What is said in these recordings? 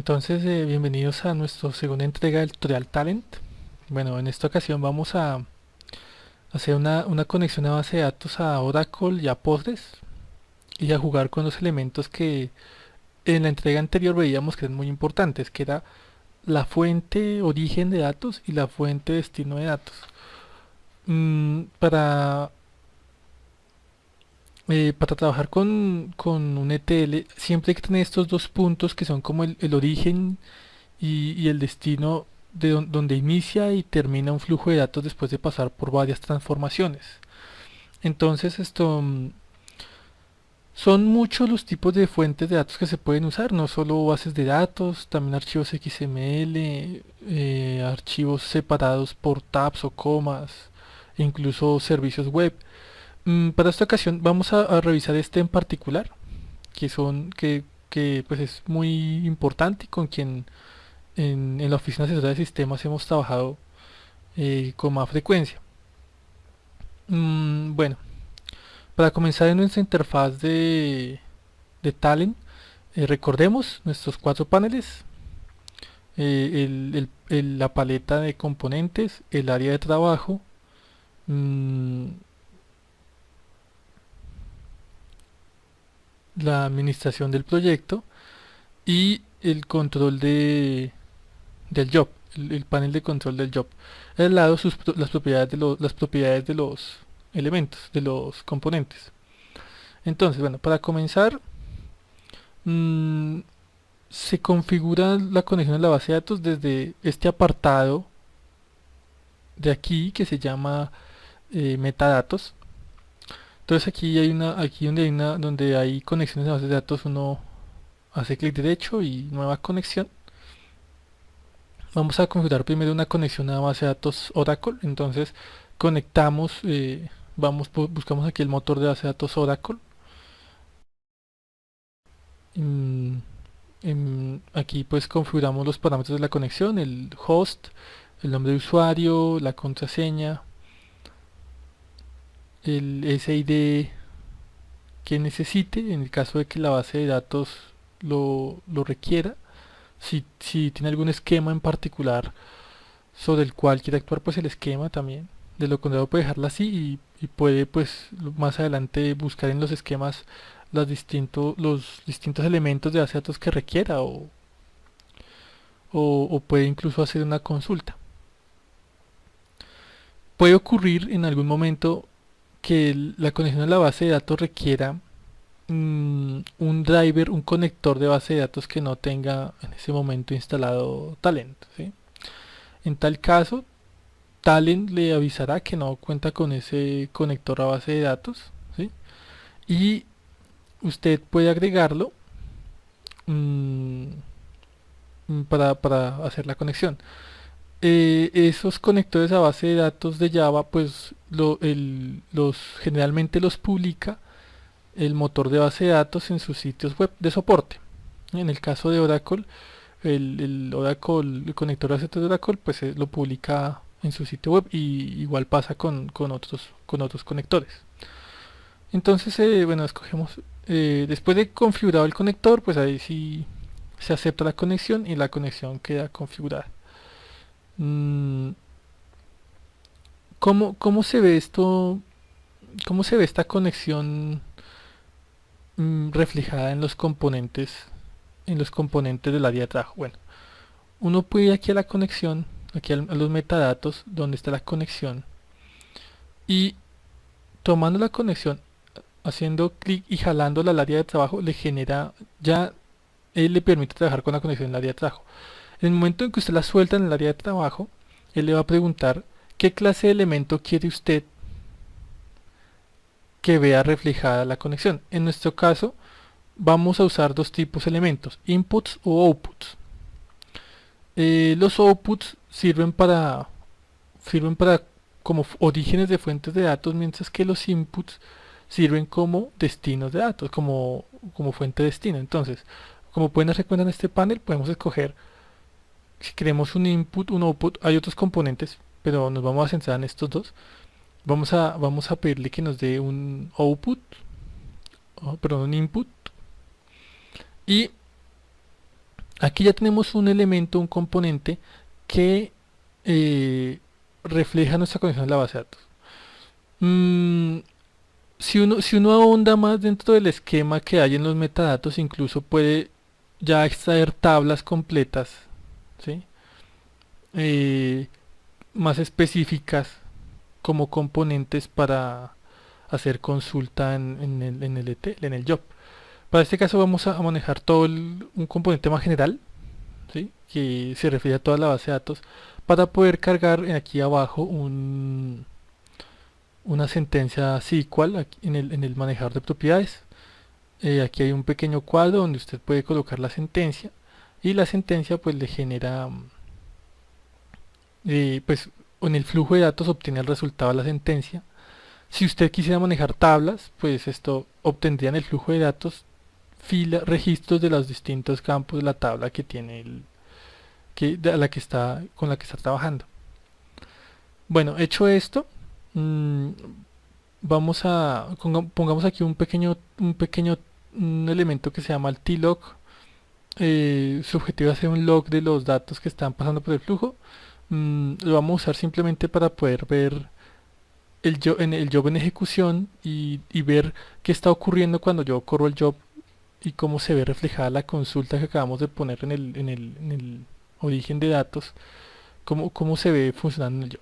Entonces, bienvenidos a nuestra segunda entrega del tutorial Talent. Bueno, en esta ocasión vamos a hacer una conexión a base de datos a Oracle y a Postgres y a jugar con los elementos que en la entrega anterior veíamos que eran muy importantes, que era la fuente origen de datos y la fuente destino de datos. Para trabajar con un ETL siempre hay que tener estos dos puntos que son como el origen y el destino de donde inicia y termina un flujo de datos después de pasar por varias transformaciones. Entonces son muchos los tipos de fuentes de datos que se pueden usar, no solo bases de datos, también archivos XML, archivos separados por tabs o comas, e incluso servicios web. Para esta ocasión vamos a revisar este en particular, que pues es muy importante y con quien en la oficina asesora de sistemas hemos trabajado con más frecuencia. Bueno, para comenzar en nuestra interfaz de Talent, recordemos nuestros cuatro paneles, la paleta de componentes, el área de trabajo, mm, la administración del proyecto y el control del job, el panel de control del job. Al lado las propiedades las propiedades de los elementos, de los componentes. Entonces, bueno, para comenzar, mm, se configura la conexión a la base de datos desde este apartado de aquí que se llama metadatos. Entonces aquí donde hay conexiones a bases de datos, uno hace clic derecho y nueva conexión. Vamos a configurar primero una conexión a base de datos Oracle. Entonces conectamos, buscamos aquí el motor de base de datos Oracle. Mm, Aquí pues configuramos los parámetros de la conexión, el host, el nombre de usuario, la contraseña, el SID que necesite en el caso de que la base de datos lo requiera. Si tiene algún esquema en particular sobre el cual quiere actuar, pues el esquema también. De lo contrario puede dejarla así y puede pues más adelante buscar en los esquemas los distintos elementos de base de datos que requiera o puede incluso hacer una consulta. Puede ocurrir en algún momento que la conexión a la base de datos requiera un driver, un conector de base de datos que no tenga en ese momento instalado Talent, ¿sí? En tal caso, Talent le avisará que no cuenta con ese conector a base de datos, ¿sí? Y usted puede agregarlo mm, para hacer la conexión. Esos conectores a base de datos de Java, pues generalmente los publica el motor de base de datos en sus sitios web de soporte. En el caso de Oracle, el Oracle, el conector de base de datos de Oracle, pues lo publica en su sitio web y igual pasa con otros conectores. Entonces, bueno, escogemos, después de configurado el conector, pues ahí sí se acepta la conexión y la conexión queda configurada. Mm, ¿Cómo se ve esto? ¿Cómo se ve esta conexión reflejada en los componentes del área de trabajo? Bueno, uno puede ir aquí a la conexión, a los metadatos, donde está la conexión, y tomando la conexión, haciendo clic y jalándola al área de trabajo, le genera, ya él le permite trabajar con la conexión en el área de trabajo. En el momento en que usted la suelta en el área de trabajo, él le va a preguntar qué clase de elemento quiere usted que vea reflejada la conexión. En nuestro caso, vamos a usar dos tipos de elementos, inputs o outputs. Los outputs sirven para como orígenes de fuentes de datos, mientras que los inputs sirven como destinos de datos, como fuente de destino. Entonces, como pueden darse cuenta en este panel, podemos escoger si queremos un input, un output. Hay otros componentes, pero nos vamos a centrar en estos dos. Vamos a pedirle que nos dé un output, perdón, un input, y Aquí ya tenemos un elemento, un componente que refleja nuestra conexión a la base de datos. Mm, si uno ahonda más dentro del esquema que hay en los metadatos, incluso puede ya extraer tablas completas, ¿sí? Eh, más específicas como componentes para hacer consulta en el ETL, en el job. Para este caso vamos a manejar un componente más general, ¿sí? Que se refiere a toda la base de datos, para poder cargar aquí abajo una sentencia SQL en el manejador de propiedades. Aquí hay un pequeño cuadro donde usted puede colocar la sentencia y la sentencia pues le genera, pues en el flujo de datos obtiene el resultado de la sentencia. Si usted quisiera manejar tablas, pues esto obtendría en el flujo de datos registros de los distintos campos de la tabla que tiene con la que está trabajando. Bueno, hecho esto, mm, pongamos aquí un elemento que se llama eltlog. Su objetivo es hacer un log de los datos que están pasando por el flujo. Lo vamos a usar simplemente para poder ver el job en ejecución y ver qué está ocurriendo cuando yo corro el job y cómo se ve reflejada la consulta que acabamos de poner en el origen de datos, cómo se ve funcionando en el job.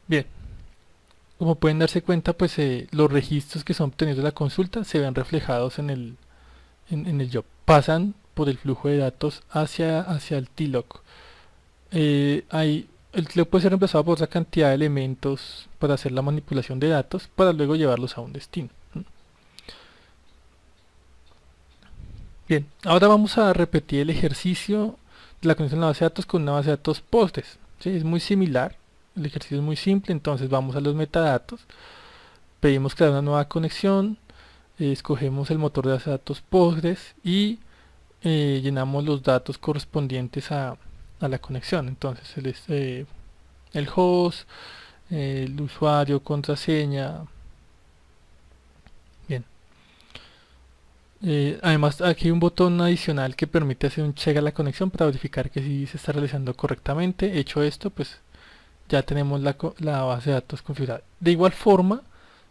Bien, como pueden darse cuenta, pues los registros que son obtenidos de la consulta se ven reflejados en el job. Pasan por el flujo de datos hacia el TLOC. El TLOC puede ser reemplazado por otra cantidad de elementos para hacer la manipulación de datos para luego llevarlos a un destino. Bien, ahora vamos a repetir el ejercicio de la conexión a la base de datos con una base de datos Postgres. ¿Sí? Es muy similar, el ejercicio es muy simple, entonces vamos a los metadatos, pedimos crear una nueva conexión, escogemos el motor de base de datos Postgres y llenamos los datos correspondientes a la conexión. Entonces el host, el usuario, contraseña. Bien. Además aquí hay un botón adicional que permite hacer un check a la conexión para verificar que sí se está realizando correctamente. Hecho esto, pues ya tenemos la base de datos configurada. De igual forma,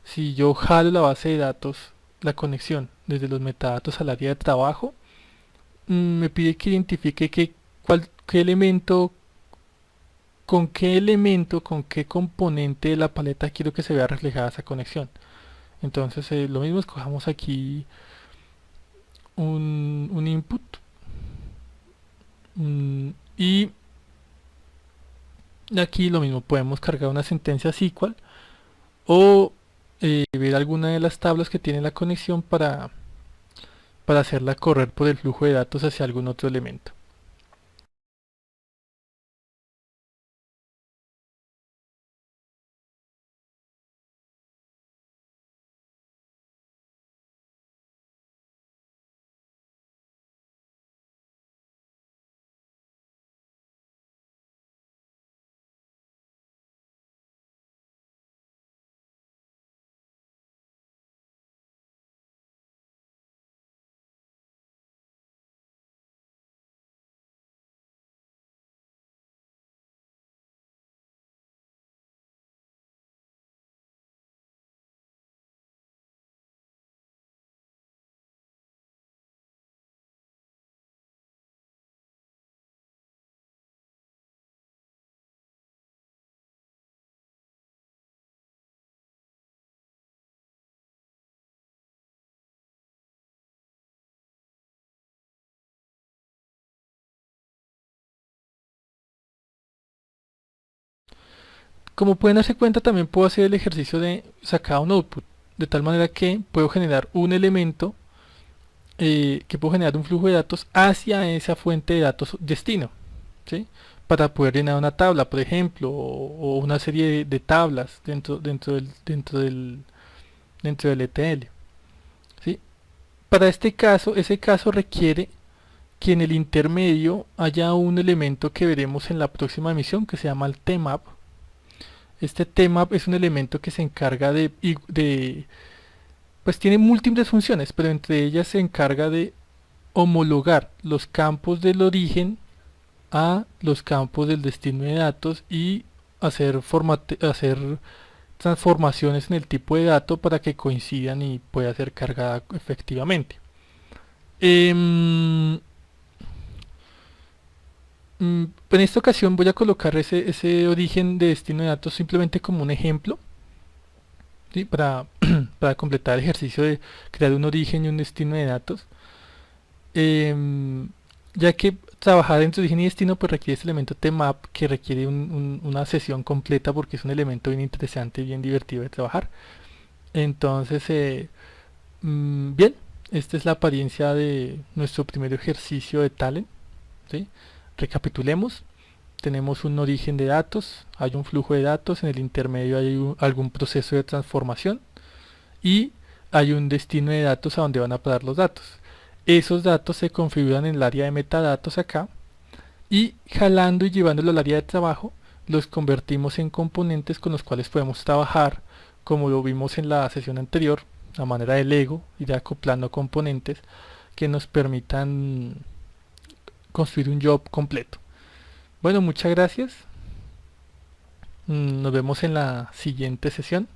si yo jalo la base de datos, la conexión desde los metadatos al área de trabajo, me pide que identifique qué elemento, con qué componente de la paleta quiero que se vea reflejada esa conexión. Entonces lo mismo, escojamos aquí un input y aquí lo mismo, podemos cargar una sentencia SQL o ver alguna de las tablas que tiene la conexión para hacerla correr por el flujo de datos hacia algún otro elemento. Como pueden darse cuenta, también puedo hacer el ejercicio de sacar un output, de tal manera que puedo generar un elemento, que puedo generar un flujo de datos hacia esa fuente de datos destino, ¿sí? Para poder llenar una tabla, por ejemplo, o una serie de tablas dentro del ETL, ¿sí? Para ese caso requiere que en el intermedio haya un elemento que veremos en la próxima emisión que se llama el tmap. Este tmap es un elemento que se encarga pues tiene múltiples funciones, pero entre ellas se encarga de homologar los campos del origen a los campos del destino de datos y hacer transformaciones en el tipo de dato para que coincidan y pueda ser cargada efectivamente. Em, en esta ocasión voy a colocar ese origen de destino de datos simplemente como un ejemplo, ¿sí? Para completar el ejercicio de crear un origen y un destino de datos. Em, ya que trabajar entre origen y destino pues requiere este elemento tmap que requiere una sesión completa porque es un elemento bien interesante y bien divertido de trabajar. Entonces, bien, esta es la apariencia de nuestro primer ejercicio de Talent, ¿sí? Recapitulemos. Tenemos un origen de datos, hay un flujo de datos, en el intermedio hay algún proceso de transformación y hay un destino de datos a donde van a parar los datos. Esos datos se configuran en el área de metadatos acá y jalando y llevándolo al área de trabajo los convertimos en componentes con los cuales podemos trabajar como lo vimos en la sesión anterior a manera de Lego, ir acoplando componentes que nos permitan construir un job completo. Bueno, muchas gracias. Nos vemos en la siguiente sesión.